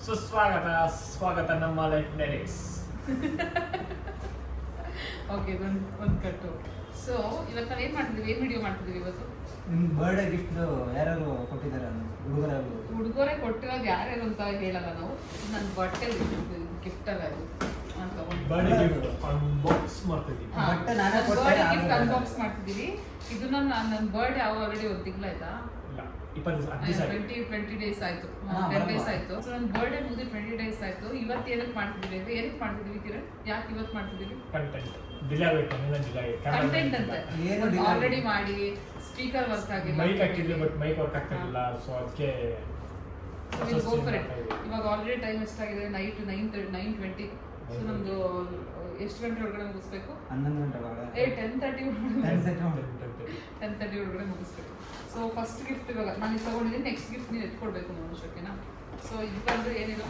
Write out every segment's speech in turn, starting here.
ಸ್ವಾಗತ ನಮ್ಮ life diaries. Okay, ಒಂದು ಕಟ್ಟು. ಸೊ ಇವತ್ತು ನಾವು ಏನು ಮಾಡ್ತಿದ್ದೀವಿ, ಏನು ವಿಡಿಯೋ ಮಾಡ್ತಿದ್ದೀವಿ ಇವತ್ತು? ನಿಮ್ಮ ಬರ್ಡೇ ಗಿಫ್ಟ್ ಯಾರು ಕೊಟ್ಟಿದ್ದಾರೆ? ಉಡುಗೊರೆ ಕೊಟ್ಟಿರೋದು ಯಾರ್ಯಾರು ಅಂತ ಹೇಳಲ್ಲ ನಾವು. ನನ್ನ ಬಟ್ಟೆ ಗಿಫ್ಟ್ ಅಲ್ಲ ಇದು ಅಂತ ಬರ್ಡೇ ಗಿಫ್ಟ್ ಅನ್ಬಾಕ್ಸ್ ಮಾಡ್ತಿದ್ದೀವಿ. ಬರ್ಡೇ ಗಿಫ್ಟ್ ಅನ್ಬಾಕ್ಸ್ ಮಾಡ್ತಿದ್ದೀವಿ. ಇದು ನನ್ನ ಬರ್ಡೇ ಆಲ್ರೆಡಿ ಒಂದು ತಿಂಗಳಾಯ್ತಾ? 20 ಡೇಸ್ ಆಯ್ತು, 10 ಡೇಸ್ ಆಯ್ತು. ಸೊ ನನ್ನ ಬರ್ಡೇ ಮುಗಿದು 20 ಡೇಸ್ ಆಯ್ತು. ಇವತ್ತು ಏನಕ್ಕೆ ಮಾಡ್ತಿದ್ದೀವಿ ಅಂದ್ರೆ, ಏನಕ್ಕೆ ಮಾಡ್ತಿದ್ದೀವಿ ಕಿರಣ್? ಯಾಕೆ ಇವತ್ತು ಮಾಡ್ತಿದ್ದೀವಿ? ಕಂಟೆಂಟ್ ಡಿಲೇ ಕಂಟೆಂಟ್ ಅಂತ ಆಲ್ರೆಡಿ ಮಾಡಿ ಸ್ಪೀಕರ್ ವರ್ಕ್ ಆಗಿಲ್ಲ, ಮೈಕ್ ಹಾಕಿದ್ವಿ ಬಟ್ ಮೈಕ್ ವರ್ಕ್ ಆಗ್ತಿಲ್ಲ. ಸೊ ಅದಕ್ಕೆ ಇವಾಗ ಆಲ್ರೆಡಿ ಟೈಮ್ ಎಷ್ಟಾಗಿದೆ? ನೈಟ್ 9:20. ಸೊ ನಮ್ದು ಎಷ್ಟು ಗಂಟೆ ಒಳಗಡೆ ಮುಗಿಸ್ಬೇಕು? 11 ಗಂಟೆ ಒಳಗಡೆ 10:30 ಒಳಗಡೆ ಮುಗಿಸ್ಬೇಕು. ಸೊ ಫಸ್ಟ್ ಗಿಫ್ಟ್ ಇವಾಗ ನಾನು ತಗೊಂಡಿದ್ದೀನಿ. ನೆಕ್ಸ್ಟ್ ಗಿಫ್ಟ್ ನೀವು ಎತ್ಕೊಡ್ಬೇಕು ಮೌನಿಶ್, ಓಕೆನಾ? ಸೊ ಇದು ಬಂದು ಏನಿಲ್ಲ,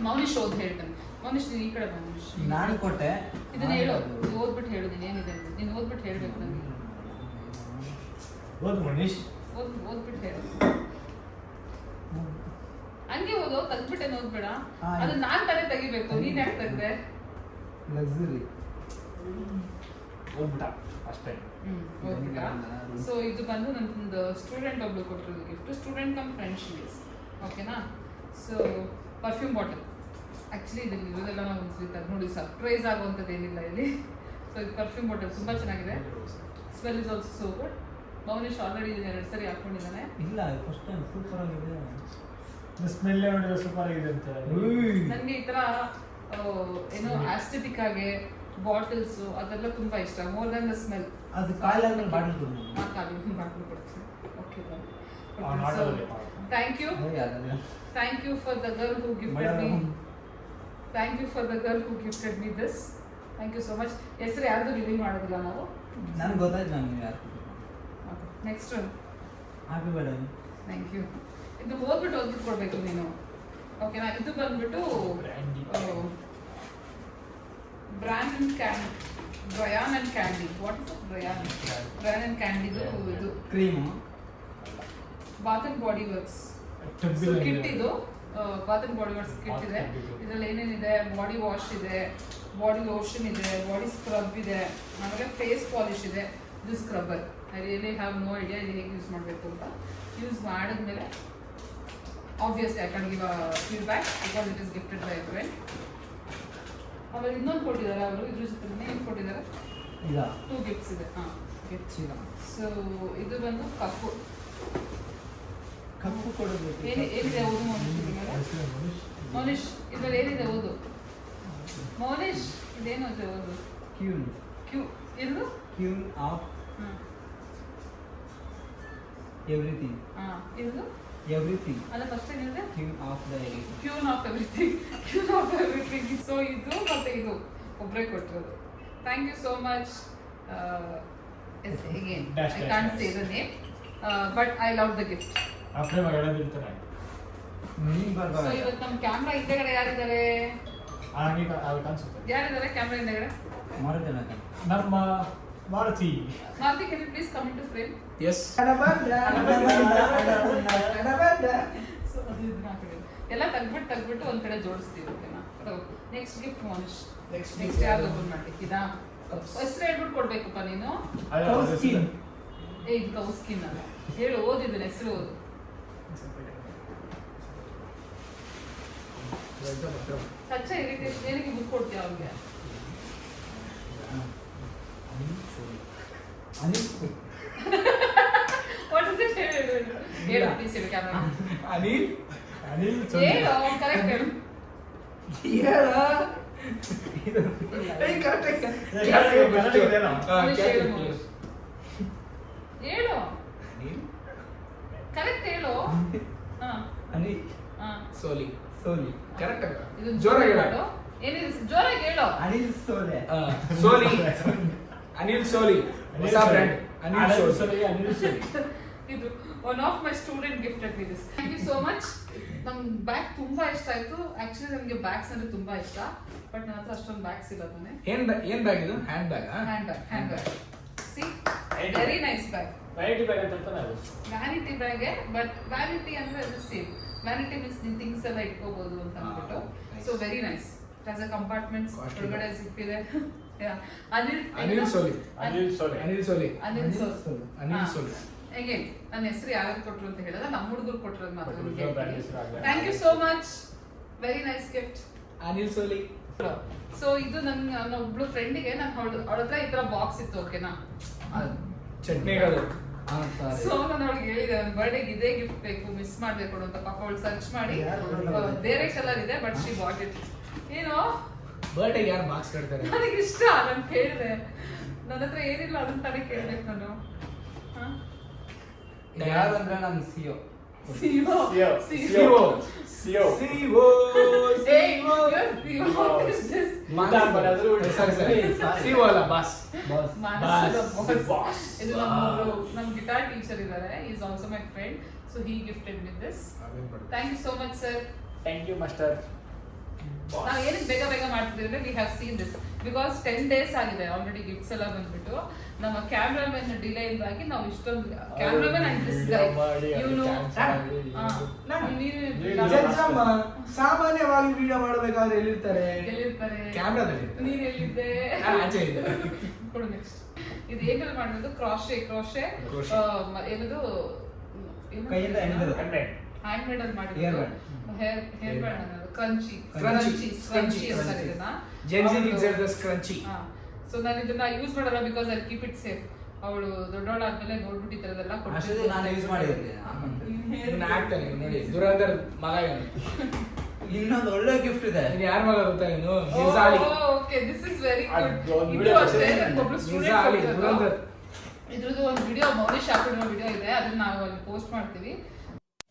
ಮೌನಿಶ್ ಓದ್ ಹೇಳ್ತಾನೆ. ಮೌನಿಶ್ ನೀನು ಈ ಕಡೆ ಮೌನಿಶ್. ನಾನು ಕೊಟ್ಟೆ, ಇದನ್ನ ಹೇಳು, ಓದ್ಬಿಟ್ಟು ಹೇಳು ನೀನು ಏನಿದೆ ಅಂತ. ನೀನು ಓದ್ಬಿಟ್ಟು ಹೇಳ್ಬೇಕು ನನಗೆ. ಓದ್ಬಿಟ್ಟು ಹೇಳು. ಹಂಗೆ ಓದೋ, ತೆಗ್ದ್ಬಿಟ್ಟೇನು ಓದ್ಬೇಡ. ಅದು ನಾನ್ ತಾನೇ ತೆಗಿಬೇಕು, ನೀನ್ ಯಾಕೆ ತೆಗ್ದೆ? ಲಕ್ಸುರಿ ಓದ್ಬಿಟ್ಟ ಅಷ್ಟೇ. ಓದ್ಬಿಟ್ಟ. ಸೊ ಇದು ಬಂದು ನನ್ನೊಂದು ಸ್ಟೂಡೆಂಟ್ ಒಬ್ಳು ಕೊಟ್ಟಿರೋದು ಗಿಫ್ಟ್. ಸ್ಟೂಡೆಂಟ್ ಕಮ್ ಫ್ರೆಂಡ್ಶಿಪ್, ಓಕೆನಾ? So perfume bottle. ಆ್ಯಕ್ಚುಲಿ ಇದರಲ್ಲಿ ಇರೋದೆಲ್ಲ ನಾವು ಒಂದ್ಸಲಿ ತೆಗೆದು ನೋಡಿ, ಸರ್ಪ್ರೈಸ್ ಆಗುವಂಥದ್ದು ಏನಿಲ್ಲ ಇಲ್ಲಿ. ಸೊ ಇದು ಪರ್ಫ್ಯೂಮ್ ಬಾಟಲ್ ತುಂಬ ಚೆನ್ನಾಗಿದೆ. Smell is also so good. Mounish already 2 ಸರಿ ಹಾಕೊಂಡಿದ್ದಾನೆ. ಇಲ್ಲ, ಫಸ್ಟ್ ಟೈಮ್ ಸೂಪರ್ ಆಗಿದೆ. ಸ್ಮೆಲ್ ನೋಡಿದ್ರೆ ಸೂಪರ್ ಆಗಿದೆ ಅಂತ. ನನಗೆ ಈ ಥರ ಏನೋ ಆಸ್ಥೆಟಿಕ್ ಆಗಿ ಬಾಟಲ್ಸ್ ಅದೆಲ್ಲ ತುಂಬಾ ಇಷ್ಟ. More than the smell. ಅದು ಕಾಲಲ್ಲಿ ಬಾಟಲ್ ಕೊಡು. ಬಾಟಲ್ ಕೊಡ್ತೀನಿ. Okay, thank you for the girl who gifted me. Thank you for the girl who gifted me this. Thank you so much. ಹೆಸರು ಯಾರ್ದು ರಿವೀಲ್ ಮಾಡೋದಿಲ್ಲ ನಾವು. ನನಗೆ ಗೊತ್ತಾಯ್ತು ನಾನು ಯಾರು. Next one. Happy birthday. Thank you. ಇದು ಓದ್ಬಿಟ್ಟು ಕೊಡ್ಬೇಕು ನೀನು, ಓಕೆನಾ? ಇದು ಬಂದ್ಬಿಟ್ಟು Bryan and candy. What is Bryan and ಕ್ಯಾಂಡಿದು ಇದು cream, bath and body works kit. ಇದು bath and body works kit ಇದೆ. ಇದರಲ್ಲಿ ಏನೇನಿದೆ? ಬಾಡಿ ವಾಶ್ ಇದೆ, ಬಾಡಿ ಲೋಷನ್ ಇದೆ, ಬಾಡಿ ಸ್ಕ್ರಬ್ ಇದೆ, ಆಮೇಲೆ ಫೇಸ್ ಪಾಲಿಶ್ ಇದೆ. ಇದು scrubber. I really have no idea ಇದು ಹೇಗೆ ಯೂಸ್ ಮಾಡಬೇಕು ಅಂತ. ಯೂಸ್ ಮಾಡಿದ್ಮೇಲೆ obviously I can give a feedback because it is gifted by a friend. ಆಮೇಲೆ ಇನ್ನೊಂದು ಕೊಟ್ಟಿದ್ದಾರೆ ಅವರು, ಇದ್ರ ಜೊತೆ ಏನು ಕೊಟ್ಟಿದ್ದಾರೆ? 2 ಗಿಫ್ಟ್ಸ್ ಇದೆ. ಗಿಫ್ಟ್ಸ್. ಸೊ ಇದು ಬಂದು ಕಪ್ಪು ಕೊಡಬೇಕು. ಏನಿದೆ ಓದು ಮೌನಿಶ್. ಇದ್ರಲ್ಲಿ ಏನಿದೆ ಓದು ಮೌನಿಶ್. ಇದೇನು ಇದೆ ಓದು? ಕ್ಯೂ ಇದು ಕ್ಯೂನ್ ಆಫ್ ಎವ್ರಿಥಿಂಗ್. ಇದು ಎವ್ರಿಥಿಂಗ್ ಅಲ್ಲ, ಫಸ್ಟ್ ಏನಿದೆ? Queen of the everything. Queen of everything. Queen of everything. So ಇದು ಮತ್ತೆ ಇದು ಒಬ್ಬರೇ ಕೊಟ್ಟಿರೋದು. Thank you so much. Again I can't say the name but I love the gift. Apply ಮಾಡೋದಿರ್ತಾರೆ. So ಇವತ್ತು ನಮ್ಮ ಕ್ಯಾಮ್ರಾ ಹಿಂದೆಗಡೆ ಯಾರಿದ್ದಾರೆ? ಕಾಣಿಸುತ್ತೆ. ಯಾರಿದ್ದಾರೆ ಕ್ಯಾಮ್ರಾ ಹಿಂದೆಗಡೆ? ನಮ್ಮ Maruti. Maruti, can you please come into frame? Yes. So ಎಲ್ಲ ತೆಗ್ಬಿಟ್ಟು ಒಂದ್ ಕಡೆ ಜೋಡಿಸ್ತೀವಿ, ಓಕೆನಾ? Next gift Mounish. ನೆಕ್ಸ್ಟ್ ಯಾವ್ದು ಓಪನ್ ಮಾಡ್ಲಿಕ್ಕಿದಾ? ಹೆಸರು ಹೇಳ್ಬಿಟ್ಟು ಕೊಡ್ಬೇಕಪ್ಪ ನೀನು. ಇದು ಕೌ ಸ್ಕಿನ್ ಅಲ್ಲ, ಹೇಳು, ಓದಿದ್ದು ಹೆಸರು ಓದು. ಸಚ್ಚ ಇರಿಟೇಷನ್. ಏನಕ್ಕೆ ಬುಕ್ ಕೊಡ್ತೀಯ ಅವ್ರಿಗೆ? What is it? ಹೇಳು ಪ್ಲೀಸ್, ಹೇಳು ಕ್ಯಾಮೆರಾ. ಅನಿಲ್ ಹೇಳು, ಕರೆಕ್ಟ್ ಹೇಳು. ಹೇಳು, ಕರೆಕ್ಟ್ ಹೇಳು. ಅನಿಲ್ ಸೋಲಿ. ಕರೆಕ್ಟ್. ಇದು ಜೋರಾಗಿ ಹೇಳು. ಏನಿದೆ? ಜೋರಾಗಿ ಹೇಳು. ಅನಿಲ್ ಸೋಲೆ. ಸೋಲಿ. ಅನಿಲ್ ಸೋಲಿ. ಹೊಸ ಬ್ರ್ಯಾಂಡ್ ಅನಿಲ್ ಸೋಲಿ. ಇದು one of my student gifted me this. Thank you so much. ನಂಗೆ ಬ್ಯಾಗ್ ತುಂಬಾ ಇಷ್ಟ ಆಯ್ತು. ಆಕ್ಚುಲಿ ನನಗೆ ಬ್ಯಾಗ್ಸ್ ಅಂದ್ರೆ ತುಂಬಾ ಇಷ್ಟ, ಬಟ್ ನನ್ನ ಹತ್ರ ಅಷ್ಟೊಂದು ಬ್ಯಾಗ್ಸ್ ಇಲ್ಲ ತಾನೆ. ಏನ್ ಬ್ಯಾಗ್ ಇದು? Hand bag. Hand bag. C, very nice bag. Vanity bag ಅಂತ ಅದು. ವ್ಯಾನಿಟಿ ಬ್ಯಾಗ್, ಬಟ್ ವ್ಯಾನಿಟಿ ಅಂದ್ರೆ ಅದು ಸೇಮ್. ವ್ಯಾನಿಟಿ ಮೀನ್ಸ್ ನಿನ್ ಥಿಂಗ್ಸ್ ಎಲ್ಲ ಇಟ್ಕೋಬಹುದು ಅಂತ ಅಂದ್ಬಿಟ್ಟು. So very nice. As a compartments ಒಳಗಡೆ ಜಿಪ್ ಇದೆ. ಅನಿಲ್ ಸೋಲಿ. ಹೇಗೆ ನನ್ನ ಹೆಸರು ಯಾವ್ದು ಕೊಟ್ರು ಅಂತ ಹೇಳಿದ್ರೆ ನಮ್ಮ ಹುಡುಗರು ಕೊಟ್ಟಿರೋದು ಮಾತ್ರ. Thank you so much. Very nice gift. Anil Soli. So ಇದು ನನ್ನ ಒಬ್ಳು ಫ್ರೆಂಡಿಗೆ ನಾನು ಅವಳ ಹತ್ರ ಈ ತರ ಬಾಕ್ಸ್ ಇತ್ತು, ಓಕೆನಾ? ಚಟ್ನಿಗಳು. ಸೊ ನಾನು ಅವಳಿಗೆ ಹೇಳಿದೆ ನನ್ನ ಬರ್ಡೇಗೆ ಇದೇ ಗಿಫ್ಟ್ ಬೇಕು, ಮಿಸ್ ಮಾಡದೆ ಕೊಡು ಅಂತ. ಪಾಪ ಅವಳು ಸರ್ಚ್ ಮಾಡಿ ಬೇರೆ ಕಲರ್ ಇದೆ, ಬಟ್ ಶಿ ಬಾಟ್ ಇಟ್. ಏನೋ ಬರ್ಡೇಗೆ ಯಾರು ಬಾಕ್ಸ್ ಕಟ್ತಾರೆ? ನನಗೆ ಇಷ್ಟ, ನಾನು ಕೇಳಿದೆ. ನನ್ನ ಹತ್ರ ಏನಿಲ್ಲ ಅದನ್ನ ತಾನೇ ಕೇಳ್ಬೇಕು ನಾನು. ಯಾರು ಅಂದ್ರೆ ನಮ್ಮ ಸಿಒ. ನಮ್ ಗಿಟಾರ್ ಟೀಚರ್ ಇದ್ದಾರೆ, is also my friend. So he gifted with this. Thank you so much sir. Thank you master. ನಾವು ಏನಕ್ಕೆ ಬೇಗ ಬೇಗ ಮಾಡ್ತಿದ್ದೀವಿ ಅಂದ್ರೆ we have seen this because 10 days ಆಗಿದೆ ಆಲ್ರೆಡಿ ಗಿಫ್ಟ್ಸ್ ಎಲ್ಲ ಬಂದ್ಬಿಟ್ಟು. ನಮ್ಮ ಕ್ಯಾಮ್ರಾಮನ್ ಡಿಲೇ ಇಂದಾಗಿ ನಾವು ಇಷ್ಟೊಂದು ಕ್ಯಾಮ್ರಾಮನ್ ಅಂಡ್ ದಿಸ್ ಗೈ ಇವನು ಸಾಮಾನ್ಯವಾಗಿ ವಿಡಿಯೋ ಮಾಡಬೇಕಾದ್ರೆ ಎಲ್ಲಿರ್ತಾರೆ? ಕ್ಯಾಮ್ರಾದಲ್ಲಿ. ನೀನ್ ಎಲ್ಲಿದ್ದೆ? ಆಚೆ ಇದೆ. ಕೊಡು ನೆಕ್ಸ್ಟ್. ಇದು ಏನಲ್ಲಿ ಮಾಡೋದು? ಕ್ರಾಶೆ ಏನದು ಕೈಯಿಂದ ಎಣಿದ್ರು. ಹ್ಯಾಂಡ್ ಮೇಡ್ ಅಲ್ಲಿ ಮಾಡಿದ್ದು. ಹೇರ್ ಬ್ಯಾಂಡ್ ಅನ್ನೋದು ಕ್ರಂಚಿ ಅಂತಾರೆ ಇದನ್ನ. Gen Z gifts the crunchy. So ನಾನು ಇದನ್ನ ಯೂಸ್ ಮಾಡಲ್ಲ because I keep it safe. ಅವಳು ದೊಡ್ಡವಳಾದ್ಮೇಲೆ ನೋಡ್ಬಿಟ್ಟು ಈ ತರದೆಲ್ಲ ಅಷ್ಟೇ ನಾನು ಯೂಸ್ ಮಾಡಿದ್ದೆ. ಆಗ್ತಾನೆ ನೋಡಿ, ದುರಂಧರ್ ಮಗ ಇವನು. ಇನ್ನೊಂದು ಒಳ್ಳೆ ಗಿಫ್ಟ್ ಇದೆ. ಯಾರ ಮಗ ಗೊತ್ತಾ ಇವನು? Mirzali. Okay, this is very good. ಇದು ಅಷ್ಟೇ ಒಬ್ರು ಸ್ಟೂಡೆಂಟ್ ದುರಂಧರ್. ಇದ್ರದ್ದು ಒಂದು ವಿಡಿಯೋ ಮೌನಿಶ್ ಹಾಕಿರೋ ವಿಡಿಯೋ ಇದೆ, ಅದನ್ನ ನಾವು ಅಲ್ಲಿ ಪೋಸ್ಟ್ ಮಾಡ್ತೀವಿ.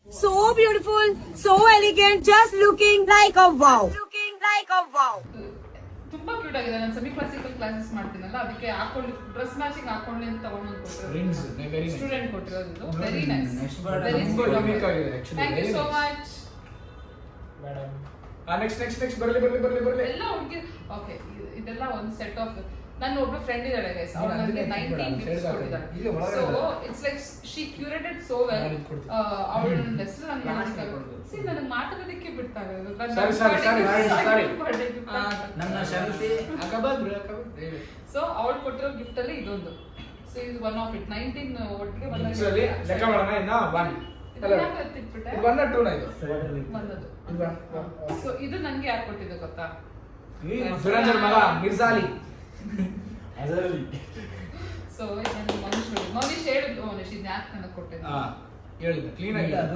So beautiful, so elegant, just looking like a wow. ತುಂಬಾ ಕ್ಯೂಟ್ ಆಗಿದೆ. ನಾನು ಸೆಮಿ ಕ್ಲಾಸಿಕಲ್ ಕ್ಲಾಸಸ್ ಮಾಡ್ತೀನಲ್ಲ, ಅದಕ್ಕೆ ಹಾಕೊಳ್ಳಿ ಡ್ರೆಸ್ ಮ್ಯಾಚಿಂಗ್ ಹಾಕೊಳ್ಳಿ ಅಂತ ತಗೊಂಡು ಕೊಟ್ಟಿರೋದು. ಸ್ಟೂಡೆಂಟ್ ಕೊಟ್ಟಿರೋದು. Very nice. ವೆರಿ ಯೂನಿಕ್ ಆಗಿದೆ actually. Thank you so much madam. Next ಬರಲಿ. ಎಲ್ಲ ಹುಡುಗಿ. ಓಕೆ, ಇದೆಲ್ಲ ಒಂದು ಸೆಟ್ ಆಫ್. ನನ್ನ ಒಬ್ಳು ಫ್ರೆಂಡ್ ಇದ್ದಾಳೆ ಗೈಸ್, ಅವಳು ನನಗೆ 19 ಗಿಫ್ಟ್ಸ್ ಕೊಟ್ಟಿದ್ದಾಳೆ. So it's like she curated so well. ಅವಳ ಹೆಸರು ನನಗೆ ಮಾತಾಡೋದಕ್ಕೆ ಬಿಡ್ತಾರೆ. ನನ್ನ ಕ್ಷಮಿಸಿ. ಸೊ ಅವಳು ಕೊಟ್ಟಿರೋ ಗಿಫ್ಟ್ ಅಲ್ಲಿ ಇದೊಂದು. ಸೊ ಇದು ಒನ್ ಆಫ್ ಇಟ್. 19 ಒಟ್ಟಿಗೆ ಲೆಕ್ಕ ಮಾಡೋಣ. ಇನ್ನ 1 ಸೊ ಇದು ನಂಗೆ ಯಾರು ಕೊಟ್ಟಿದ್ದು ಗೊತ್ತಾ? ದುರಂಧರ್ ಮಗ ಮಿರ್ಜಾಲಿ. ಸೊ ನಾನು ಮೌನಿಶ್ ಹೇಳಿದ್ದು, ಮೌನಿಶ್ ಇದು ಯಾಕೆ ನನಗೆ ಕೊಟ್ಟಿದ್ದು? ಹೇಳಿದ್ದು ಕ್ಲೀನ್ ಆಗಿ. ಅದು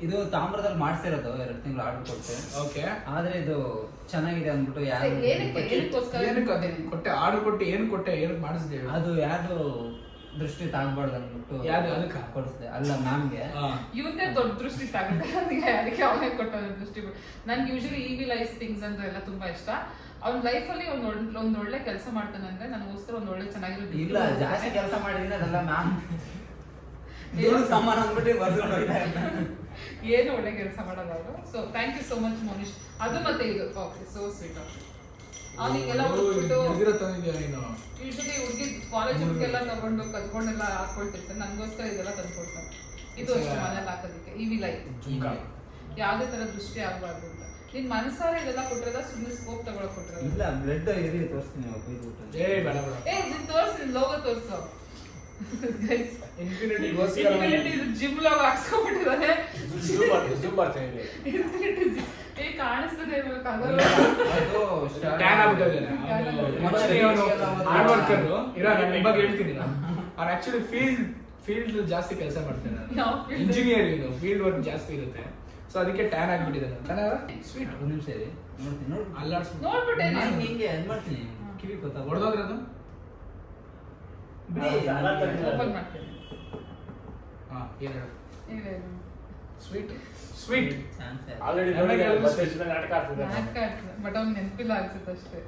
ಇದು ತಾಮ್ರದಲ್ಲಿ ಮಾಡ್ಸಿರೋದು. 2 ತಿಂಗಳು ಆರ್ಡರ್ ಕೊಟ್ಟೆ. ಓಕೆ. ಆದ್ರೆ ಇದು ಚೆನ್ನಾಗಿದೆ ಅಂದ್ಬಿಟ್ಟು ಯಾರು ಕೊಟ್ಟೆ? ಆರ್ಡರ್ ಕೊಟ್ಟು ಏನು ಕೊಟ್ಟೆ? ಏನಕ್ಕೆ ಮಾಡಿಸಿದೆ? ಅದು ಯಾರು ದೃಷ್ಟಿ ತಾಗ್ಬಾರ್ದು ಅಂದ್ಬಿಟ್ಟು ಯಾರು ಅದಕ್ಕೆ ಕೊಡಿಸಿದೆ. ಅಲ್ಲ ಮ್ಯಾಮ್ಗೆ. ಇವತ್ತೇ ದೊಡ್ಡ ದೃಷ್ಟಿ ತಾಗುತ್ತೆ, ಅದಕ್ಕೆ ಅವನೇ ಕೊಟ್ಟೋದು ದೃಷ್ಟಿ. ನನ್ಗೆ ಯೂಶಲಿ ಈವಿಲ್ ಐಸ್ ಥಿಂಗ್ಸ್ ಅಂದ್ರೆ ಎಲ್ಲ ತುಂಬಾ ಇಷ್ಟ. ಅವ್ನ ಲೈಫ್ ಅಲ್ಲಿ ಒಂದ್ ಒಳ್ಳೆ ಕೆಲಸ ಮಾಡ್ತಾನೆ ಅಂದ್ರೆ ನನಗೋಸ್ಕರ ಒಂದ್ ಒಳ್ಳೆ ಚೆನ್ನಾಗಿರೋದು. ಇಲ್ಲ, ಜಾಸ್ತಿ ಕೆಲಸ ಮಾಡಿದೀನಿ. ಅದೆಲ್ಲ ಮ್ಯಾಮ್ ಸಾಮಾನು ಅಂದ್ಬಿಟ್ಟು ಬರ್ಕೊಂಡು ಹೋಗ್ತಾ ಇರ್ತಾರೆ. ಏನು ಒಳ್ಳೆ ಕೆಲಸ ಮಾಡೋದು ಅವರು. So thank you so much Mounish. ಅದು ಮತ್ತೆ ಇದು ಓಕೆ, ಸೋ ಸ್ವೀಟ್. ಅವನಿಗೆಲ್ಲ ಹುಡುಕ್ಬಿಟ್ಟು ಯೂಶಲಿ ಹುಡುಗಿ ಕಾಲೇಜ್ ಹುಡುಗೆಲ್ಲ ತಗೊಂಡು ಕದ್ಕೊಂಡೆಲ್ಲ ಹಾಕೊಳ್ತಿರ್ತಾರೆ. ನನಗೋಸ್ಕರ ಇದೆಲ್ಲ ತಂದ್ಕೊಡ್ತಾರೆ. ಇದು ಅಷ್ಟೇ ಮನೇಲಿ ಹಾಕೋದಕ್ಕೆ. ಈವಿಲ್ ಐ ಯಾವುದೇ ತರ ದೃಷ್ಟಿ ಆಗ್ಬಾರ್ದು ಅಂತ. ನಿನ್ ಮನಸಾರ ಇದೆಲ್ಲ ಕೊಟ್ಟಿರೋದ ಸುಮ್ಮನೆ ಸ್ಕೋಪ್ ತಗೊಳಕ್ ಕೊಟ್ಟಿರೋದು? ಇಲ್ಲ, ಬ್ಲಡ್ ಇರಿ ತೋರಿಸ್ತೀನಿ. ನೀನ್ ತೋರಿಸಿ, ಲೋಗೋ ತೋರಿಸು. ಇನ್ಫಿನಿಟಿ ಜಿಮ್ ಲೋಗೋ ಹಾಕ್ಸ್ಕೊಂಡ್ಬಿಟ್ಟಿದ್ದಾನೆ. ಕಾಣಿಸ್ತದೆ ಹೇಳ್ತೀನಿ. ಅವ್ರು ಆಕ್ಚುಲಿ ಫೀಲ್ಡ್ ಜಾಸ್ತಿ ಕೆಲಸ ಮಾಡ್ತೇನೆ. ಇಂಜಿನಿಯರಿಂಗ್ ಫೀಲ್ಡ್ ವರ್ಕ್ ಜಾಸ್ತಿ ಇರುತ್ತೆ. ಸೊ ಅದಕ್ಕೆ ಟ್ಯಾನ್ ಆಗಿಬಿಟ್ಟಿದ್ದಾನೆ. ಸ್ವೀಟ್. ಒಂದು ನಿಮಿಷ ಇರಿ, ನೋಡ್ತೀನಿ. ನೋಡ್ಬಿಟ್ಟೆ ಹಿಂಗೆ ಇದು ಮಾಡ್ತೀನಿ. ಕಿವಿ ಗೊತ್ತಾ ಹೊಡೆದೋದ್ರದು? ಓಪನ್ ಮಾಡ್ತೀನಿ. ಏನು ಹೇಳು? ಸ್ವೀಟ್ ಬಟ್ ಅವ್ನು ನೆನಪಿಲ್ಲ ಅನ್ಸುತ್ತೆ ಅಷ್ಟೇ.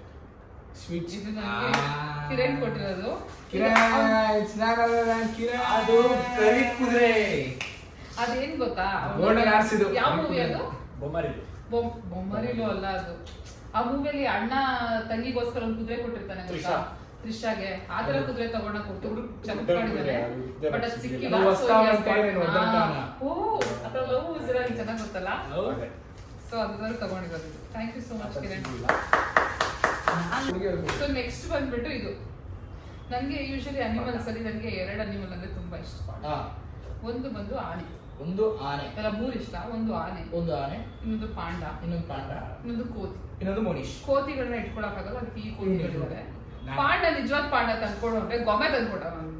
ಸ್ವೀಟ್ ಇದು ನನಗೆ ಕಿರಣ್ ಕೊಟ್ಟಿರೋದು. ಅದು ಕರಿ ಕುದುರೆ. ಅದೇನ್ ಗೊತ್ತಾ? ಯಾವ ಮೂವಿ ಅದು? ಬೊಮ್ಮರಿಲು ಅಲ್ಲ ಅದು. ಆ ಮೂವಿಯಲ್ಲಿ ಅಣ್ಣ ತಂಗಿಗೋಸ್ಕರ ಒಂದು ಕುದುರೆ ಕೊಟ್ಟಿರ್ತಾನೆ ಗೊತ್ತಾ? ತ್ರಿಷಾಗೆ. ಆ ತರ ಕುದುರೆ ತಗೊಂಡ ಕೊಟ್ಟು ಚೆನ್ನಾಗಿ ಮಾಡಿದ್ದಾನೆ. ಬಟ್ ಅದು ಸಿಕ್ಕಿಲ್ಲ. ಓ ಲವ್ ಉಸಿರ ಚೆನ್ನಾಗಿ ಗೊತ್ತಲ್ಲ ಹೌದು. ಸೊ ಅದನ್ನ ತಗೊಂಡಿರೋದು. Thank you so much Kiran. So next ಬಂದ್ಬಿಟ್ಟು ಇದು ನನಗೆ ಯೂಶಲಿ ಅನಿಮಲ್ಸ್ ಅಲ್ಲಿ ನನಗೆ 2 ಅನಿಮಲ್ ಅಂದ್ರೆ ತುಂಬಾ ಇಷ್ಟ. ಹಾ. ಒಂದು ಬಂದು ಆನೆ, ಒಂದು ಆನೆ, ಎಲ್ಲ 3 ಇಷ್ಟ. ಒಂದು ಆನೆ, ಇನ್ನೊಂದು ಪಾಂಡ, ಇನ್ನೊಂದು ಪಾಂಡ, ಇನ್ನೊಂದು ಕೋತಿ. ಇನ್ನೊಂದು ಮೋನಿಶ್. ಕೋತಿಗಳನ್ನ ಇಟ್ಕೊಳಕ್ಕಾಗಲ್ಲ, ಅದಕ್ಕೆ ಈ ಕೋತಿಗಳಿದ್ದಾರೆ. ನಾನು- ಪಾಂಡ ನಿಜವಾದ ಪಾಂಡ ತಂದ್ಕೊಡು ಅಂದ್ರೆ ಗೊಮ್ಮೆ ತಂದ್ಕೊಡ ನಾನು.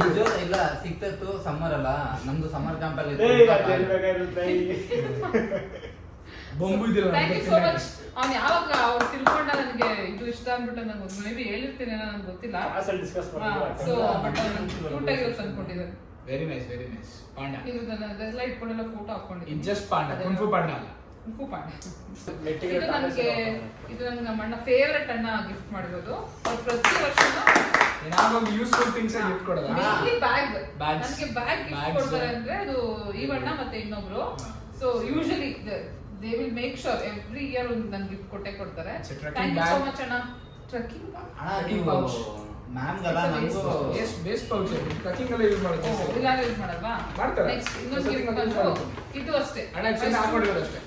ನಿಜ ಇಲ್ಲ ಸಿಕ್ತತ್ತು ಸಮ್ಮರ್ ಅಲ್ಲ, ನಮ್ದು ಸಮ್ಮರ್ ಕ್ಯಾಂಪ್ ಅಲ್ಲಿ ಬೊಂಬು ಇದಿಲ್ಲ. Thank you so much. ಅವ್ನು ಯಾವಾಗ ಅವ್ರು ತಿಳ್ಕೊಂಡ ನನಗೆ ಇದು ಇಷ್ಟ ಅಂದ್ಬಿಟ್ಟು ನನಗೆ ಒಂದು ಮೇ ಬಿ ಹೇಳಿರ್ತೀನಿ ನನಗೆ ಗೊತ್ತಿಲ್ಲ. ಸೊ ಬಟ್ ಕ್ಯೂಟ್ ಆಗಿರೋದು ಅಂದ್ಕೊಂಡಿದ್ದಾರೆ. ವೆರಿ ನೈಸ್ ಪಾಂಡ. ಇದು ಅದೆಲ್ಲ ಇಟ್ಕೊಂಡೆಲ್ಲ ಫೋಟೋ ಹಾಕೊಂಡಿದ್ದೀನಿ. ಇದು ಜಸ್ಟ್ ಪಾಂಡ, ಕುಂಫು ಪಾಂಡ ಅಲ್ಲ. ಕುಂಫು ಪಾಂಡ. ಇದು ನನಗೆ ನಮ್ಮ ಅಣ್ಣ ಫೇವ್ರೆಟ್ ಅಣ್ಣ ಗಿಫ್ಟ್ ಮಾಡಿರೋದು. ಅವ್ರು ಪ್ರತಿ ವರ್ಷನೂ ಏನಾದ್ರು ಯೂಸ್ಫುಲ್ ಥಿಂಗ್ಸ್ ಗಿಫ್ಟ್ ಕೊಡೋದಾ? Mainly bag. Bags. ನನಗೆ ಬ್ಯಾಗ್ ಗಿಫ್ಟ್ Bags. ಕೊಡ್ತಾರೆ ಅಂದ್ರೆ ಅದು ಈವಣ್ಣ ಮತ್ತೆ ಇನ್ನೊಬ್ರು. So usually they will make sure every year ಒಂದು ನನ್ ಗಿಫ್ಟ್ ಕೊಟ್ಟೆ ಕೊಡ್ತಾರೆ. It's a trekking thank you so bag. Much ಅಣ್ಣ. ಟ್ರೆಕ್ಕಿಂಗ್ ಅಣ್ಣ ನೀವು pouch. ಮ್ಯಾಮ್ಗಲ್ಲ It's a ನಮಗೂ ಎಸ್ ಬೇಸ್ ಪೌಚ್ ಟ್ರಕ್ಕಿಂಗ್ ಎಲ್ಲ ಯೂಸ್ ಮಾಡ್ತಾರೆ. ಇಲ್ಲ ಯೂಸ್ ಮಾಡಲ್ವಾ? ಮಾಡ್ತಾರೆ. ನೆಕ್ಸ್ಟ್ ಇನ್ನೊಂದು ಸ್ವಲ್ಪ ಗಿಫ್ಟ್ use ಬಂದು ಮಾಡ್ತಾರೆ. ಇದು ಅಷ್ಟೇ. ಅಣ್ಣ ಸುಮ್ಮನೆ ಹಾಕೊಂಡಿರೋದು ಅಷ್ಟೇ.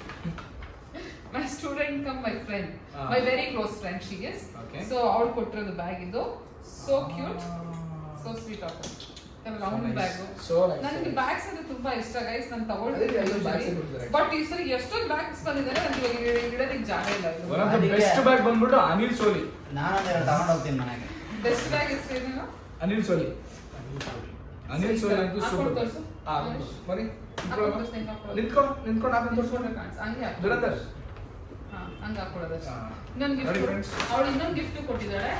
My student come my friend, Ah. My very close friend she is. Okay. So ಅವ್ಳು ಕೊಟ್ಟಿರೋದು ಬ್ಯಾಗ್ ಇದು. So cute, so sweet of round bag. So nice. ನನಗೆ ಬ್ಯಾಗ್ಸ್ ಅಂದ್ರೆ ತುಂಬಾ ಇಷ್ಟ ಗೈಸ್. ನಾನು ಅದಕ್ಕೆ ಎಲ್ಲ bags ಕೊಡ್ತಾರೆ. ಬಟ್ ಈ ಸರಿ ಎಷ್ಟೊಂದು ಬ್ಯಾಗ್ಸ್ ಬಂದಿದ್ದಾರೆ, ನನಗೆ ಇಡೋದಕ್ಕೆ ಜಾಗ ಇಲ್ಲ. ಒನ್ ಆಫ್ ದ ಅದಕ್ಕೆ- ಬೆಸ್ಟ್ ಬ್ಯಾಗ್ ಬಂದ್ಬಿಟ್ಟು ಅನಿಲ್ ಸೋಲಿ. ನಾನೊಂದೆರಡು ತಗೊಂಡು ಹೋಗ್ತೀನಿ ಮನೆಗೆ. ಬೆಸ್ಟ್ ಬ್ಯಾಗ್ ಎಷ್ಟು? ಅನಿಲ್ ಸೋಲಿ ಅಂತೂ ಹಾಕೊಂಡು ಸೂಪರ್. ತೋರ್ಸು. ಬನ್ನಿ ಹಾಕೊಂಡು ತೋರ್ಸು, ಹೆಂಗ್ ಹಾಕೊಳ್ಳೋದು? ನಿಂತ್ಕೊಂಡು ಹಾಕೊಂಡು ತೋರ್ಸ್ಕೊಂಡ್ರೆ ಕಾಣ್ಸ್- ಹಂಗೆ ಹಾಕು. ದುರಂದರ್. ಹಾ, ಹಂಗೆ ಹಾಕೊಳ್ಳೋದು ಅಷ್ಟೇ. ಹಾ. ಇನ್ನೊಂದು ನೋಡಿ ಗಿಫ್ಟ್ friends. ಅವಳು ಇನ್ನೊಂದು ಗಿಫ್ಟ್ ಕೊಟ್ಟಿದ್ದಾಳೆ.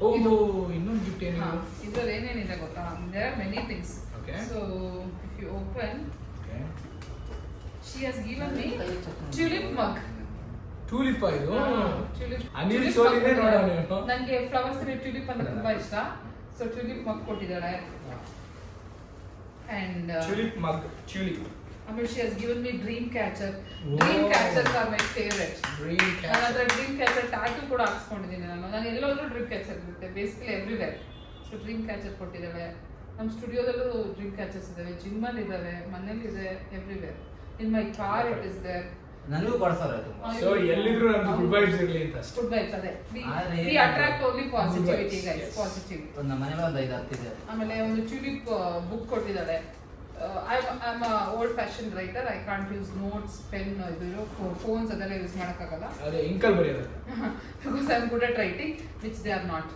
ಓ ಇನ್ನೊಂದು ಗಿಫ್ಟ್ ಏನು? ಇದ್ರಲ್ಲಿ ಏನೇನಿದೆ ಗೊತ್ತಾ? There are many things. Okay. So if you open, Okay. She has given me tulip mug. Tulip ಇದು. ಟ್ಯೂಲಿಪ್ ಅನಿಲ್ ಸೋಲಿನೇ ನೋಡೋಣ ನೀವು. ನನಗೆ ಫ್ಲವರ್ಸ್ ಟ್ಯೂಲಿಪ್ ಅಂದ್ರೆ ತುಂಬಾ ಇಷ್ಟ. ಸೊ ಟ್ಯೂಲಿಪ್ ಮಗ್ ಕೊಟ್ಟಿದ್ದಾಳೆ. And tulip mug, tulip. ಆಮೇಲೆ she has given me dream catcher. Wow. Dream catchers are my favourite. Dream ನನ್ನ ಹತ್ರ ಡ್ರೀಮ್ ಕ್ಯಾಚರ್ ಟ್ಯಾಟೂ ಕೂಡ ಹಾಕ್ಸ್ಕೊಂಡಿದ್ದೀನಿ ನಾನು ಎಲ್ಲೋದ್ರೂ ಡ್ರೀಮ್ ಕ್ಯಾಚರ್ ಇರುತ್ತೆ, basically everywhere. So dream catcher ಕೊಟ್ಟಿದ್ದಾವೆ. ನಮ್ಮ ಸ್ಟುಡಿಯೋದಲ್ಲೂ ಡ್ರೀಮ್ ಕ್ಯಾಚರ್ಸ್ ಇದ್ದಾವೆ, ಜಿಮ್ಮಲ್ಲಿ ಇದ್ದಾವೆ, ಮನೇಲಿ ಇದೆ, everywhere. In my car it is there. ನನಗೂ ಕೊಡ್ಸೋರು ತುಂಬಾ. ಸೊ ಎಲ್ಲಿದ್ರು ನಮ್ದು ಗುಡ್ ವೈಬ್ಸ್ ಇರಲಿ ಅಂತ ಅಷ್ಟೇ. ಗುಡ್ ವೈಬ್ಸ್ ಅದೇ. ಆದ್ರೆ we attract only positivity vibes, guys, yes. Positive. ಒಂದು ನಮ್ಮ ಮನೇಲಿ ಒಂದು 5 ಹತ್ತಿದೆ. ಆಮೇಲೆ ಒಂದು ಟ್ಯೂಲಿಪ್ ಬುಕ್ ಕೊಟ್ಟಿದ್ದಾಳೆ. I am old fashion writer. I can't use notes, pen, ಇದು ಫೋನ್ಸ್ ಅದೆಲ್ಲ ಯೂಸ್ ಮಾಡೋಕ್ಕಾಗಲ್ಲ. ಅದೇ ಇಂಕಲ್ ಬರೆಯೋದು. Because I'm good at writing, which they are not.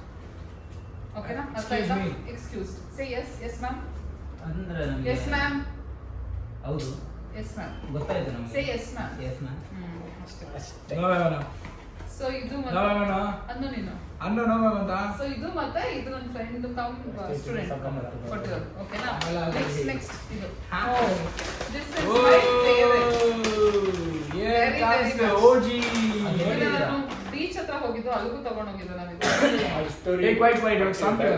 Okay, na? Excuse me. Excused. Say yes, yes ma'am. ಅಂದ್ರೆ ನಮ್ಗೆ Yes ma'am. ಹೌದು Yes ma'am. ಗೊತ್ತಾಯ್ತು ನಮ್ಗೆ. Say yes ma'am. Yes ma'am. ಅಷ್ಟೇ. No ma'am. So ಇದು ನೋ ಮತ್ತೆ ma'am. ಅನ್ನು ನೀನು. ಅನ್ನು ನೋ ಮ್ಯಾಮ್ ಅಂತ. So ಇದು ಮತ್ತೆ ಇದು ನನ್ನ ಫ್ರೆಂಡ್ ಕಮ್ ಸ್ಟೂಡೆಂಟ್ ಕೊಟ್ಟಿರೋದು. ಓಕೆನಾ? ನೆಕ್ಸ್ಟ್ ಇದು. This is my favorite. Yeah, Very, very much. OG. ಇದನ್ನ ನಾನು ಬೀಚ್ ಹತ್ರ ಹೋಗಿದ್ದು, ಅಲ್ಲಿಗೂ ತಗೊಂಡು ಹೋಗಿದ್ದು ನಾವಿದ್ದು. Hey, wait, something.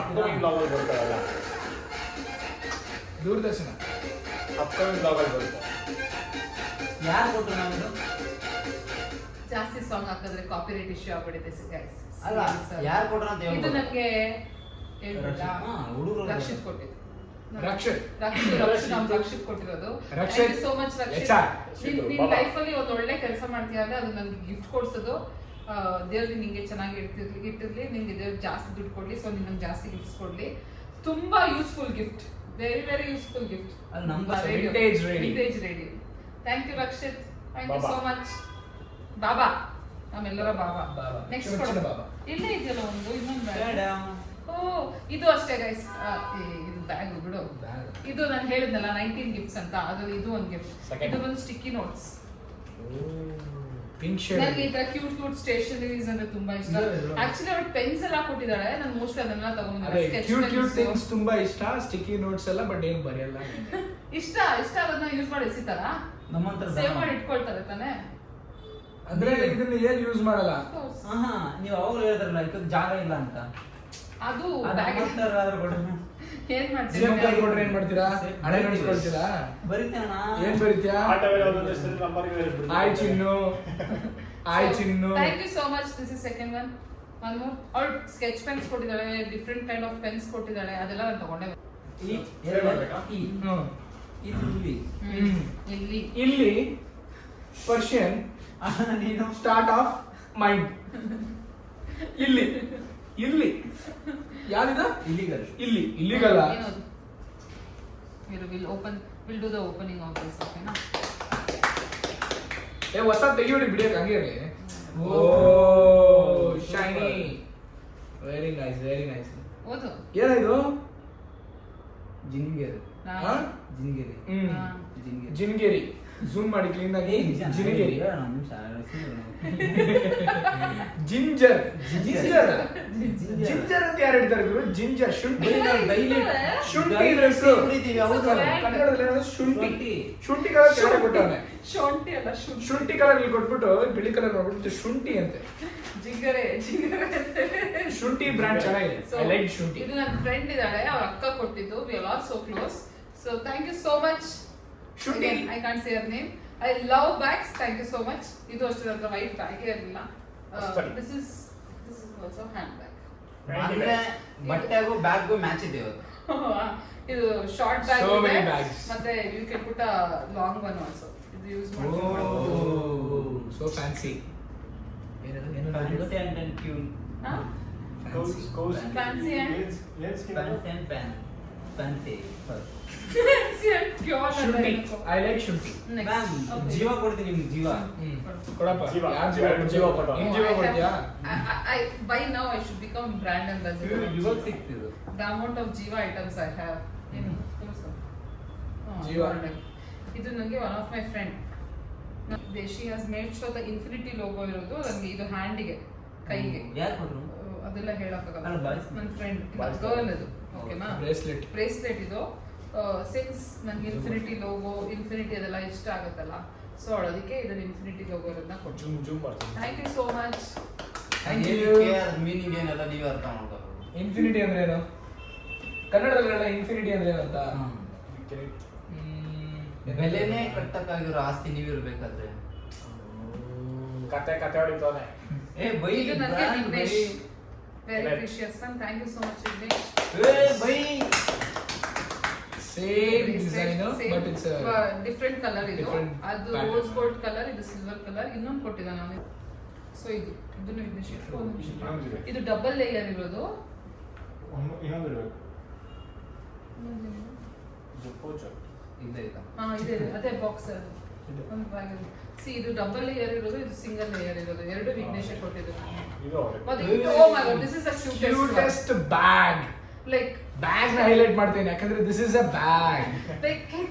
Upcoming blog ಅಲ್ಲಿ ಬರ್ತಾರಲ್ಲ, ದೂರದರ್ಶನ. ಅಪ್ಕಮಿಂಗ್ ಬ್ಲಾಗ್ ಅಲ್ಲಿ ಬರುತ್ತೆ. ಯಾರು ಕೊಟ್ರು ನಮ್ದು? ಜಾಸ್ತಿ ಸಾಂಗ್ ಹಾಕಿದ್ರೆ ಕಾಪಿರೈಟ್ ಇಶ್ಯೂ ಆಗ್ಬಿಡುತ್ತೆ ಗೈಸ್. ಅಲ್ಲ ಯಾರು ಕೊಟ್ರು ಅಂತ ಇದು ಹೇಳ್ಬೋದು. ನನಗೆ ಹೇಳ್ಬಿಟ್ಟಾ? ಹುಡುಗರು ರಕ್ಷಿತ್ ಕೊಟ್ಟಿದ್ದು. ರಕ್ಷಿತ್. ರಕ್ಷಿತ್ ಕೊಟ್ಟಿರೋದು. Rakshith. So much Rakshith. HR. ನಿನ್ ಲೈಫ್ ಅಲ್ಲಿ ಒಂದು ಒಳ್ಳೆ ಕೆಲಸ ಮಾಡ್ತೀಯ ಅಂದ್ರೆ ಅದು ನನಗೆ ಗಿಫ್ಟ್ ಕೊಡ್ಸೋದು. ದೇವ್ರು ನಿಂಗೆ ಚೆನ್ನಾಗಿ ಇಟ್ಟಿರ್ಲಿ, ನಿಂಗೆ ದೇವ್ರು ಜಾಸ್ತಿ ದುಡ್ಡು ಕೊಡ್ಲಿ, ಸೊ ನಿನಗೆ ಜಾಸ್ತಿ ಗಿಫ್ಟ್ಸ್ ಕೊಡ್ಲಿ. ತುಂಬಾ useful gift, very very useful gift. ಅಲ್ಲಿ ನಮ್ಮ Vintage radio. Vintage radio. Thank you Rakshit, thank you Baba. So much. Baba, ನಮ್ಮೆಲ್ಲರ ಬಾಬಾ. ಬಾಬಾ. ನೆಕ್ಸ್ಟ್ ಶಿವನ ಬಾಬಾ. ಇಲ್ಲೇ ಇದೆಯಲ್ಲ ಒಂದು ಇನ್ನೊಂದು ಬ್ಯಾಗ್. ಓ ಇದು ಅಷ್ಟೇ ಗೈಸ್. ಇದು ಬ್ಯಾಗ್ ಬಿಡು. ಇದು ನಾನು ಹೇಳಿದ್ನಲ್ಲ 19 ಗಿಫ್ಟ್ಸ್ ಅಂತ, ಅದ್ರಲ್ಲಿ ಇದು ಒಂದು ಗಿಫ್ಟ್. Second. ಇದು ಒಂದು ಸ್ಟಿಕ್ಕಿ ನೋಟ್ಸ್. Pink shade. ನನಗೆ ಈ ತರ ಕ್ಯೂಟ್ ಸ್ಟೇಷನರೀಸ್ ಅಂದ್ರೆ ತುಂಬಾ ಇಷ್ಟ. ಆಕ್ಚುಲಿ ಅವಳು ಪೆನ್ಸ್ ಎಲ್ಲ ಕೊಟ್ಟಿದ್ದಾಳೆ, ನಾನು ಮೋಸ್ಟ್ ಅದನ್ನೆಲ್ಲ ಅದೇ ತಗೊಂಡಿದ್ದೆ. ಕ್ಯೂಟ್ ಥಿಂಗ್ಸ್ ತುಂಬಾ ಇಷ್ಟ. ಸ್ಟಿಕ್ಕಿ ನೋಟ್ಸ್ ಎಲ್ಲ ಬಟ್ ಏನು ಬರೆಯಲ್ಲ. ಇಷ್ಟ ಅದನ್ನ ಯೂಸ್ ಮಾಡಿ ಎಸಿತಾರ, ನಮ್ಮಂತರ ಸೇವ್ ಮಾಡಿ ಇಟ್ಕೊಳ್ತಾರೆ ತಾನೆ. ಅಂದ್ರೆ ಇದನ್ನ ಏನ್ ಯೂಸ್ ಮಾಡಲ್ಲ. ನೀವು ಅವಾಗ ಹೇಳಿದ್ರಲ್ಲ ಇದಕ್ಕೆ ಜಾಗ ಇಲ್ಲ ಅಂತ. ಅದು ಅದು ಬ್ಯಾಗ್ ನಮ್ಮಂತರ ಆದ್ರೆ ಕೊಡು. ಏನ್ ಸಿಎಂ ಕಾರ್ಡ್ ಮಾಡ್ತೀವಿ? ಕೊಟ್ರೆ ಏನ್ ಮಾಡ್ತೀರಾ? ಹಣೆ ನೋಡ್ಕೊಳ್ತೀರಾ? ಬರೀತೇನ ಏನ್ ಬರೀತ್ಯಾ? ಆಟೋದಲ್ಲಿ ಒಂದೊಂದು ಹೆಸರು ನಂಬರ್ ಆಯ್ ಚಿನ್ನು, ಆಯ್ ಚಿನ್ನು. Thank you so much. This is second one. One more. ಅವಳು ಸ್ಕೆಚ್ ಪೆನ್ಸ್ ಕೊಟ್ಟಿದ್ದಾಳೆ, ಡಿಫ್ರೆಂಟ್ ಕೈಂಡ್ ಆಫ್ ಪೆನ್ಸ್ ಕೊಟ್ಟಿದ್ದಾಳೆ, ಅದೆಲ್ಲ ನಾನು ತಗೊಂಡೆ. Save ಮಾಡ್ಬೇಕಾ? ಇಲ್ಲಿ ಇಲ್ಲಿ ಪರ್ಷಿಯನ್ ನೀನು ಸ್ಟಾರ್ಟ್ ಆಫ್ ಮೈಂಡ್. ಇಲ್ಲಿ ಇಲ್ಲಿ ಯಾವ್ದಿದ ಇಲ್ಲಿಗಲ್. ಇಲ್ಲಿ ಇಲ್ಲಿಗಲ್ಲ. ಏನದು? We'll do the opening of this, okay na? ಹೊಸ ತೆಗಿಯೋಡಿ ಬಿಡಿಯಕ್ಕೆ ಹಂಗೆ ಇರಲಿ. Oh shiny, very nice very nice. ಓದು. ಏನಿದು? ಜಿಂಗೇರಿ. ಹಾ? ಜಿಂಗೇರಿ. ಹಾ. ಜಿಂಗೇರಿ. ಜಿನ್ಗೇರಿ. ಝೂಮ್ ಮಾಡಿ ಕ್ಲೀನ್ ಆಗಿ. ಜಿನ್ಗೇರಿ. ಜಿಂಜರ್. ಜಿಂಜರ್. ಜಿಂಜರ್ ಅಂತ ಯಾರು ಹೇಳ್ತಾರೆ ಗುರು? ಜಿಂಜರ್ ಶುಂಠಿ. ಡೈಲಿ ಶುಂಠಿ ಕುಡಿತೀವಿ. ಹೌದು. ಕನ್ನಡದಲ್ಲಿ ಏನದು? ಶುಂಠಿ. ಶುಂಠಿ ಕಲರ್ ಕೆಳಗೆ ಕೊಟ್ಟವನೆ. ಶುಂಠಿ ಅಲ್ಲ ಶುಂಠಿ. ಶುಂಠಿ ಕಲರ್ ಇಲ್ಲಿ ಕೊಟ್ಬಿಟ್ಟು ಬಿಳಿ ಕಲರ್ ಮಾಡ್ಬಿಟ್ಟು ಶುಂಠಿ ಅಂತೆ. ಜಿಂಗರೆ ಅಂತೆ. ಶುಂಠಿ ಬ್ರ್ಯಾಂಡ್ ಚೆನ್ನಾಗಿದೆ. So, ಐ ಲೈಕ್ ಶುಂಠಿ. ಇದು ನನ್ನ ಫ್ರೆಂಡ್ ಇದ್ದಾಳೆ, ಅವ್ರ ಅಕ್ಕ ಕೊಟ್ಟಿದ್ದು. We are all so close. So thank you so much ಶುಂಠಿ. I can't say her name. I love bags. Thank you so much. ಇದು ಅಷ್ಟೇ ನನ್ನ ವೈಟ್ ಬ್ಯಾಗೇ ಇರಲಿಲ್ಲ. This is also hand bag. ಅಂದ್ರೆ ಬಟ್ಟೆಗೂ ಬ್ಯಾಗ್ಗೂ ಮ್ಯಾಚ್ ಇದೆ ಇವತ್ತು. ಇದು ಶಾರ್ಟ್ ಬ್ಯಾಗ್ So many ಇದೆ bags. ಮತ್ತೆ you can put a long one also. ಇದು ಯೂಸ್ ಓ ಮಾಡ್ಬೋದು. So fancy. Fancy and cute. Fancy and- ಏನ್ skin ಅದು? Fancy and pan. Fancy. Fancy and pure ಶುಂಠಿ. ಅಂತ ಐ ಲೈಕ್ ಶುಂಠಿ. Next. Ma'am Okay. ಜೀವ ಕೊಡ್ತೀನಿ ನಿಮ್ಗೆ ಜೀವ. ಕೊಡಪ್ಪ. ಜೀವ. ಯಾರ್ ಜೀವ ಕೊಡ್ತೀಯ? ಜೀವ ಕೊಡು. ನಿನ್ ಜೀವ ಕೊಡ್ತೀಯಾ? By now I should become brand ambassador. ಇವಾಗ ಸಿಕ್ತಿದ್ದು. The amount of Jiva items I have. ಏನು? ತೋರ್ಸು. Jiva. ಇದು ನನಗೆ one of my friend. She has made show the infinity logo ಇರೋದು ನನಗೆ ಇದು ಹ್ಯಾಂಡಿಗೆ, ಕೈಗೆ. ಯಾರು ಕೊಟ್ರು? ಅದೆಲ್ಲ ಹೇಳಕ್ಕಾಗಲ್ಲ. ಅಲ್ಲ, boys. ನನ್ನ ಫ್ರೆಂಡ್ Boys. ಗರ್ಲ್ ಇದು, ಓಕೆನಾ? ಬ್ರೇಸ್ಲೆಟ್. ಬ್ರೇಸ್ಲೆಟ್ ಇದು. ಸಿನ್ಸ್ ನನಗೆ ಇನ್ಫಿನಿಟಿ ಲೋಗೋ, ಇನ್ಫಿನಿಟಿ ಅದೆಲ್ಲ ಇಷ್ಟ ಆಗುತ್ತಲ್ಲ, ಸೊ ಅದಕ್ಕೆ ಇದನ್ನ ಇನ್ಫಿನಿಟಿ ಲೋಗೋ ಇರೋದನ್ನ ಕೊಟ್ಟು. ಜೂಮ್ ಮಾಡ್ತೀನಿ. Thank you so much. Thank you. Meaning ಏನೆಲ್ಲ ನೀವೇ ಅರ್ಥ ಮಾಡ್ಕೋಬೇಕು. ಇನ್ಫಿನಿಟಿ ಅಂದ್ರೆ ಏನು? ಕನ್ನಡದಲ್ಲೆಲ್ಲ ಇನ್ಫಿನಿಟಿ ಅಂದ್ರೆ ಏನಂತ? ಬೆಲೆನೇ ಕಟ್ಟಕ್ಕಾಗಿರೋ ಆಸ್ತಿ ನೀವಿರ್ಬೇಕಾದ್ರೆ. ಕತೆ ಹೊಡಿತಾನೆ. ಏ ಬೈ ಇದು ನನಗೆ brand Vignesh, very Correct. Precious one. Thank you so much Vignesh. Bye. ಏ bye. Same design but it's different colour ಇದು. different ಅದು pattern. ರೋಸ್ ಗೋಲ್ಡ್ ಕಲರ್, ಇದು ಸಿಲ್ವರ್ ಕಲರ್. ಇನ್ನೊಂದು ಕೊಟ್ಟಿದ್ದ ನಾನು. ಸೊ ಇದನ್ನು ವಿಘ್ನೇಶ್ ಇನ್ನೊಂದಿದೆ. ಇದು ಡಬಲ್ ಲೇಯರ್ ಇರೋದು. ಇನ್ನೊಂದು ಇರ್ಬೇಕು. ಇದು ಪೋಚು. ಇಲ್ಲ ಇಲ್ಲ. ಹಾ ಇದೆ ಅದೇ ಬಾಕ್ಸ್ ಒಂದು ಬ್ಯಾಗ್. ಸಿ ಇದು ಡಬಲ್ ಲೇಯರ್ ಇರೋದು, ಇದು ಸಿಂಗಲ್ ಲೇಯರ್ ಇರೋದು. ಎರಡು ವಿಘ್ನೇಶ್ ಕೊಟ್ಟಿದ್ದು. ಇದು ಅವ್ರೆ. ಮತ್ತೆ oh my god, this is a cutest bag. Like bag ನ ಹೈಲೈಟ್ ಮಾಡ್ತೇನೆ ಯಾಕಂದ್ರೆ this is a bag.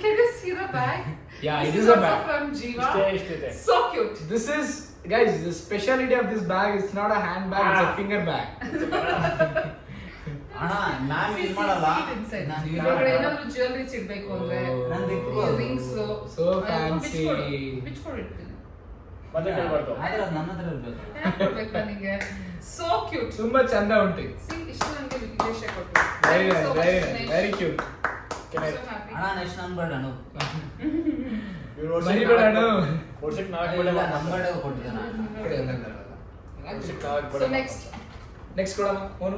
can you see the bag? Yeah, This it is is a also bag. from Jiva. ಇಷ್ಟಿದೆ. So cute. This is, guys, the speciality of this bag is not a hand bag, it's a finger bag. ಅಣ್ಣ ನಾನು See, ಇದು see, ಮಾಡಲ್ಲ. see it inside. ನಾನು ಇದು ಇದ್ರೊಳಗಡೆ ಮಾಡಲ್ಲ. ಏನಾದ್ರು jewelleries ಇಡ್ಬೇಕು ಅಂದ್ರೆ ನಂದು ಇಟ್ಕೊಳ್ಳೋದು. Rings So fancy. ಬಿಚ್ಕೊಡು ಇಡ್ತೀನಿ. ಮತ್ತೆ ಕೇಳ್ಬಾರ್ದು. ಆದ್ರೆ ಅದು ನನ್ನ ಹತ್ರ ಇರ್ಬೇಕು. ಯಾಕ್ ಕೊಡ್ಬೇಕು ನನಗೆ? So cute. ತುಂಬಾ ಚಂದ ಉಂಟು. See, ಇಷ್ಟು ನನಗೆ ವಿಘ್ನೇಶ್ ಕೊಟ್ಟು. Very nice, So much, very nice, Vignesh. very cute. I'm so happy. ಅಣ್ಣ ನೆಕ್ಸ್ಟ್ ನನ್ ಬರ್ಡ್ ಅಣ್ಣ. ಇವ್ರು ವರ್ಷಕ್ಕೆ ಮರಿಬೇಡ ಅಣ್ಣ. ವರ್ಷಕ್ಕೆ ಇಲ್ಲ, ನಾಲ್ಕು ಬಳೆ ನನ್ ಬರ್ಡ್ ಕೊಟ್ಟಿದ್ದಾನ. ವರ್ಷಕ್ಕೆ ನಾಲ್ಕು So ಬಳೆ next. ನೆಕ್ಸ್ಟ್ ಕೊಡಮ್ಮ ಓನು.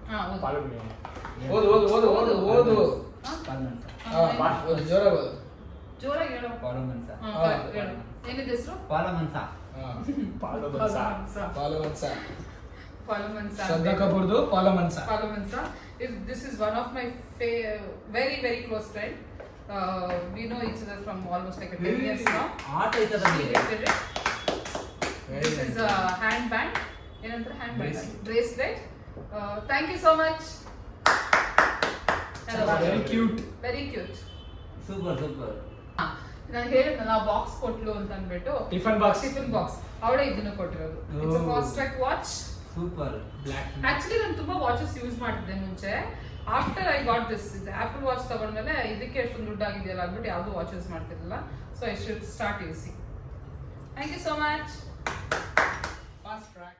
ಹಾ, ಓದು. ಪಾಲ್ಗುಣಿ. ಓದು ಹಾ? ಪಾಲ್ಮನ್ಸ. ಹಾ, ಓದು ಜೋರಾಗಿ ಓದು. ಜೋರಾಗಿ ಹೇಳು. ಪಾಲಮನ್ಸ. ಹಾ, ಹಾ. ಹೇಳು. ಏನಿದೆ ಹೆಸರು? ಪಾಲಮನ್ಸ. Phalguni. Palamansa. Shraddha ಕಪೂರ್ದು ಪಾಲಮನ್ಸ. Palamansa. This is one of my very very close friend. We know each other from almost like a 10 years now. ಆಟ ಐತದಲ್ಲಿ. This is a handband. ಏನಂತಾರೆ handband? Bracelet. Bracelet. Thank you so much. Very cute. Very cute. Super super. ನಾನು ಹೇಳಿದ್ನಲ್ಲ box ಕೊಟ್ಲು ಅಂತ ಅಂದ್ಬಿಟ್ಟು tiffin box. Tiffin box ಅವಳೇ ಇದನ್ನು ಕೊಟ್ಟಿರೋದು. It's a Fastrack watch. Super. Black. Actually ನಾನು ತುಂಬಾ ವಾಚಸ್ ಯೂಸ್ ಮಾಡ್ತಿದ್ದೆ ಮುಂಚೆ. After I got this Apple watch ತಗೊಂಡ್ಮೇಲೆ ಇದಕ್ಕೆ ಎಷ್ಟೊಂದು ದುಡ್ಡು ಆಗಿದೆಯಲ್ಲ ಅಂದ್ಬಿಟ್ಟು ಯಾವುದು ವಾಚ್ ಯೂಸ್ ಮಾಡ್ತಿರಲಿಲ್ಲ. So I should start using. Thank you so much. Fast track.